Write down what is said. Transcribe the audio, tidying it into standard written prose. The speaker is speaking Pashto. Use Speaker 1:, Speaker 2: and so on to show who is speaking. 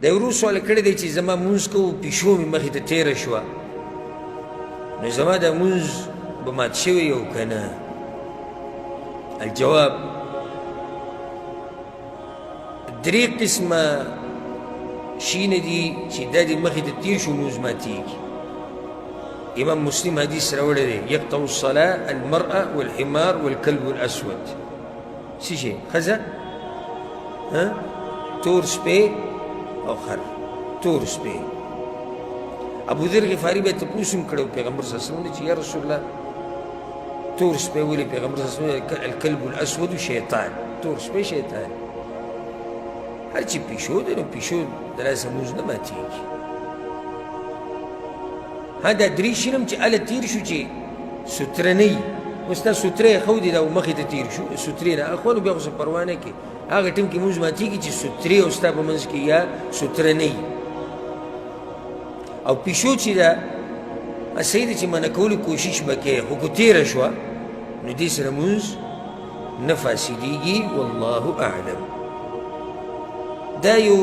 Speaker 1: د ورو سوال کړی دی چې زما مونځ کوو پیشو مې مخې ته تېره شوه نو زما دا مونځ به مات شوی او که نه الجواب درې قسمه شیونه دي چې دا دې مخې ته تېر شو مونځ ماتېږي امام مسلم حدیث راوړی دی یقطع الصلاة المرأة والحمار والكلب الأسود څه شی ښځه تور سپی او خر تور سپی ابو ذر غفاری به تپوس هم کړی و پیغمبر صلی الله علیه وسلم چې یا رسول الله تور سپی ولې پیغمبر صلی الله علیه وسلم الکلب الاسود شیطان تور سپی شیطان هر چې پیشو دی نو پیشو د لاسه مونځ نه ماتېږي ها دا درې شین هم چې هله تېر شو چې ستره نه وي اوس تا ستره یې ښودې دا مخې ته تېر شو سترې نه اخوا نو بیا خو څه پروا نه کوي هغه ټیم کې مونځ ماتېږي چې سترې او ستا په منځ کې یا ستره نه وي او پیشو چې ده صحیح ده چې منع کولو کوشش به کوې خو که تېره شوه نو دې سره مونځ نه فاسدېږي والله اعلم دا یو